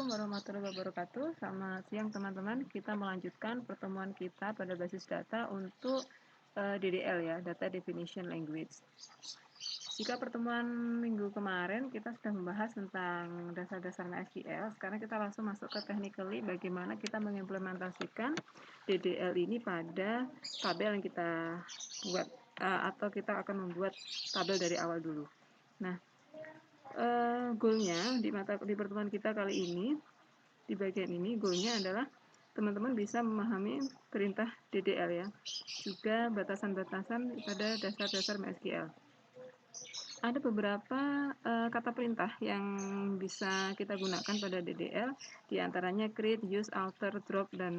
Assalamualaikum warahmatullahi wabarakatuh. Selamat siang teman-teman. Kita melanjutkan pertemuan kita pada basis data untuk DDL ya, Data Definition Language. Jika pertemuan minggu kemarin kita sudah membahas tentang dasar-dasar MySQL, sekarang kita langsung masuk ke technically bagaimana kita mengimplementasikan DDL ini pada tabel yang kita buat atau kita akan membuat tabel dari awal dulu. Nah, goalnya di pertemuan kita kali ini, di bagian ini goalnya adalah teman-teman bisa memahami perintah DDL ya, juga batasan-batasan pada dasar-dasar MySQL. Ada beberapa kata perintah yang bisa kita gunakan pada DDL, diantaranya create, use, alter, drop, dan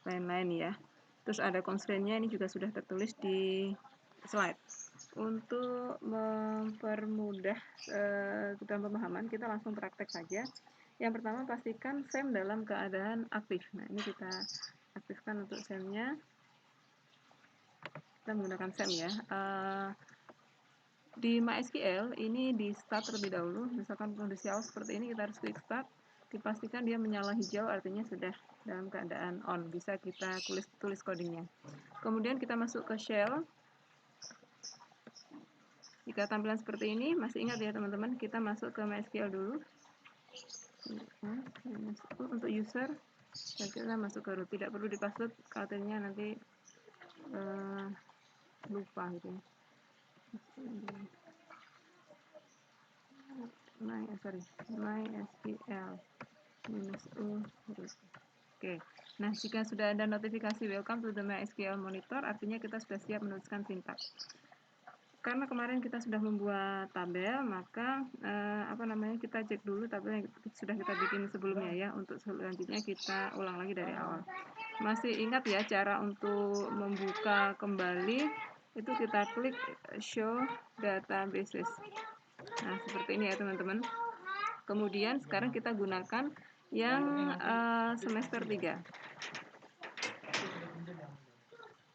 lain-lain ya. Terus ada constraint-nya, ini juga sudah tertulis di slide. Untuk mempermudah dalam pemahaman, kita langsung praktek saja. Yang pertama, pastikan SEM dalam keadaan aktif. Nah, ini kita aktifkan untuk SEM-nya. Kita menggunakan SEM ya. Di MySQL, ini di start terlebih dahulu. Misalkan kondisi awal seperti ini, kita harus klik start. Dipastikan dia menyala hijau, artinya sudah dalam keadaan on. Bisa kita tulis codingnya. Kemudian kita masuk ke shell. Jika tampilan seperti ini, masih ingat ya teman-teman, kita masuk ke MySQL dulu. Untuk user, kita masuk ke root. Tidak perlu dipassword, katanya nanti lupa gitu. MySQL -u root. Oke, nah jika sudah ada notifikasi welcome to the MySQL monitor, artinya kita sudah siap menuliskan sintaks. Karena kemarin kita sudah membuat tabel, maka kita cek dulu tabel yang sudah kita bikin sebelumnya ya. Untuk selanjutnya kita ulang lagi dari awal. Masih ingat ya cara untuk membuka kembali, itu kita klik show databases. Nah, seperti ini ya teman-teman. Kemudian sekarang kita gunakan yang semester 3.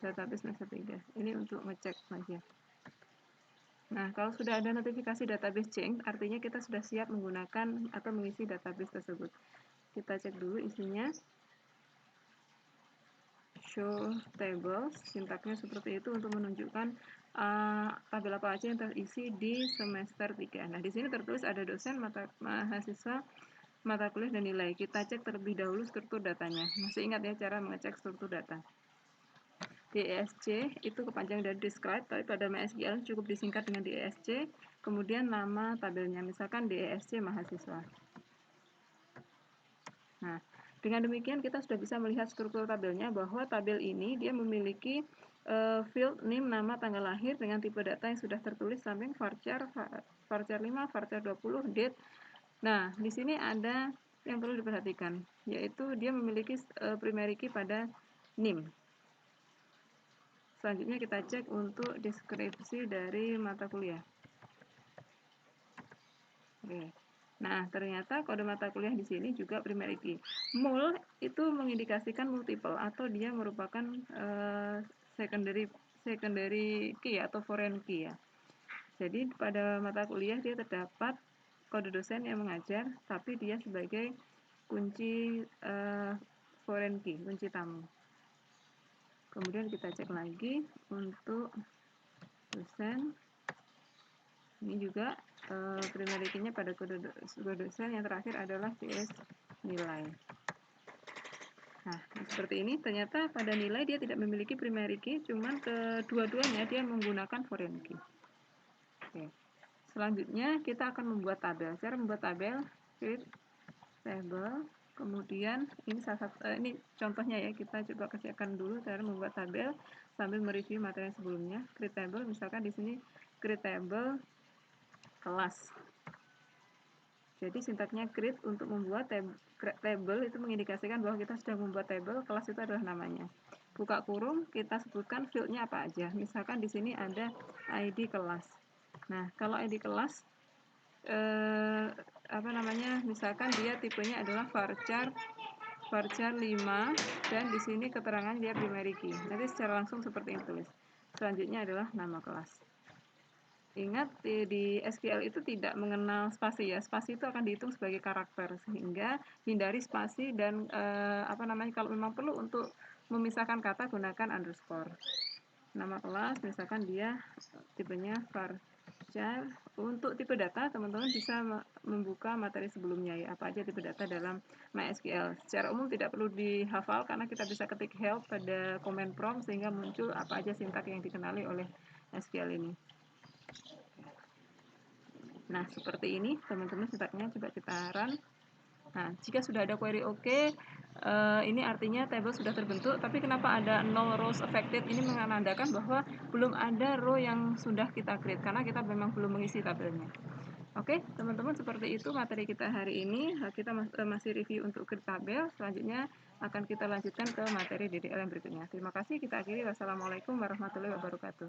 Database semester 3. Ini untuk ngecek saja. Nah, kalau sudah ada notifikasi database change, artinya kita sudah siap menggunakan atau mengisi database tersebut. Kita cek dulu isinya. Show tables, sintaknya seperti itu untuk menunjukkan tabel apa aja yang terisi di semester 3. Nah, di sini tertulis ada dosen, mahasiswa, mata kuliah, dan nilai. Kita cek terlebih dahulu struktur datanya. Masih ingat ya cara mengecek struktur data. DESC itu kepanjangan dari describe, tapi pada MySQL cukup disingkat dengan DESC, kemudian nama tabelnya, misalkan DESC mahasiswa. Nah, dengan demikian kita sudah bisa melihat struktur tabelnya, bahwa tabel ini dia memiliki field name, nama, tanggal lahir dengan tipe data yang sudah tertulis samping varchar 5, varchar 20, date. Nah, di sini ada yang perlu diperhatikan, yaitu dia memiliki primary key pada name. Selanjutnya kita cek untuk deskripsi dari mata kuliah. Oke. Nah, ternyata kode mata kuliah di sini juga primary key. Mul itu mengindikasikan multiple atau dia merupakan secondary key atau foreign key ya. Jadi pada mata kuliah dia terdapat kode dosen yang mengajar, tapi dia sebagai kunci foreign key, kunci tamu. Kemudian kita cek lagi untuk dosen. Ini juga primary key-nya pada kode dosen, yang terakhir adalah cs nilai. Nah, seperti ini. Ternyata pada nilai dia tidak memiliki primary key, cuman kedua-duanya dia menggunakan foreign key. Oke. Selanjutnya kita akan membuat tabel. Cara membuat tabel, create table. Kemudian ini contohnya ya, kita coba kerjakan dulu cara membuat tabel sambil mereview materi sebelumnya. Create table, misalkan di sini create table kelas. Jadi sintaknya create untuk membuat table itu mengindikasikan bahwa kita sudah membuat table, kelas itu adalah namanya. Buka kurung, kita sebutkan fieldnya apa aja. Misalkan di sini ada ID kelas. Nah, kalau ID kelas misalkan dia tipenya adalah varchar 5, dan di sini keterangan dia primary key. Nanti secara langsung seperti ini tulis. Selanjutnya adalah nama kelas. Ingat di SQL itu tidak mengenal spasi ya, spasi itu akan dihitung sebagai karakter, sehingga hindari spasi dan kalau memang perlu untuk memisahkan kata gunakan underscore. Nama kelas misalkan dia tipenya varchar. Untuk tipe data teman-teman bisa membuka materi sebelumnya ya, apa aja tipe data dalam MySQL. Secara umum tidak perlu dihafal karena kita bisa ketik help pada command prompt sehingga muncul apa aja sintak yang dikenali oleh SQL ini. Nah, seperti ini teman-teman sintaknya, coba kita run. Nah, jika sudah ada query oke, ini artinya table sudah terbentuk, tapi kenapa ada no rows affected? Ini menandakan bahwa belum ada row yang sudah kita create, karena kita memang belum mengisi tabelnya. Oke, teman-teman, seperti itu materi kita hari ini. Kita masih review untuk create tabel, selanjutnya akan kita lanjutkan ke materi DDL yang berikutnya. Terima kasih, kita akhiri. Wassalamualaikum warahmatullahi wabarakatuh.